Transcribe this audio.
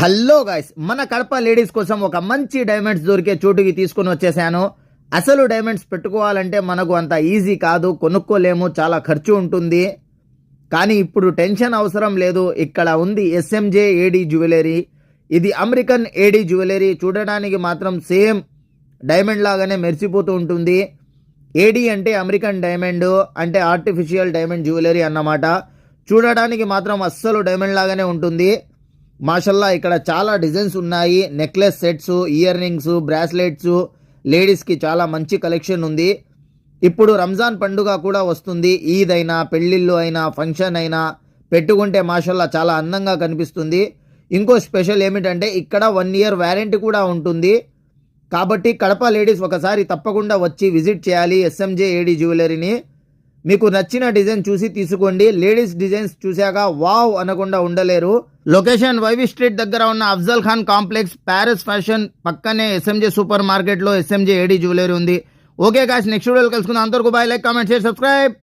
Hello guys, మన Kadapa ladies కోసం ఒక మంచి డైమండ్స్ దొరికే చోటుకి తీసుకొని వచ్చేసాను. అసలు డైమండ్స్ పెట్టుకోవాలంటే మనకు అంత ఈజీ కాదు, కొనుక్కోలేము, చాలా ఖర్చు ఉంటుంది. కానీ ఇప్పుడు టెన్షన్ అవసరం లేదు. ఇక్కడ ఉంది ఎస్ఎంజే ఏడీ జ్యువెలరీ. ఇది అమెరికన్ ఏడీ జ్యువెలరీ. చూడడానికి మాత్రం సేమ్ డైమండ్ లాగానే మెరిసిపోతూ ఉంటుంది. ఏడీ అంటే అమెరికన్ డైమండ్, అంటే ఆర్టిఫిషియల్ డైమండ్ జ్యువెలరీ అన్నమాట. చూడడానికి మాత్రం అస్సలు డైమండ్ లాగానే ఉంటుంది. మాషల్లా ఇక్కడ చాలా డిజైన్స్ ఉన్నాయి. Necklace sets, ear rings, bracelets, లేడీస్కి చాలా మంచి కలెక్షన్ ఉంది. ఇప్పుడు రంజాన్ పండుగ కూడా వస్తుంది. ఈద్ అయినా, పెళ్ళిళ్ళు అయినా, ఫంక్షన్ అయినా పెట్టుకుంటే మాషల్లా చాలా అందంగా కనిపిస్తుంది. ఇంకో స్పెషల్ ఏమిటంటే ఇక్కడ 1 year వ్యారంటీ కూడా ఉంటుంది. కాబట్టి కడప లేడీస్ ఒకసారి తప్పకుండా వచ్చి విజిట్ చేయాలి ఎస్ఎంజే ఏడీ జ్యువెలరీని. మీకు నచ్చిన డిజైన్ చూసి తీసుకోండి. లేడీస్ డిజైన్స్ చూశాక వావ్ అనకుండా ఉండలేరు. లొకేషన్ వైవి స్ట్రీట్ దగ్గర ఉన్న Afzal Khan complex, Paris fashion పక్కనే ఎస్ఎంజే సూపర్ మార్కెట్లో ఎస్ఎంజే ఏడీ జ్యువెలరీ ఉంది. ఓకే గాయ్స్, నెక్స్ట్ వీడియోలో కలుసుకుందాం. అంతవరకు bye. Like, comment, share, subscribe.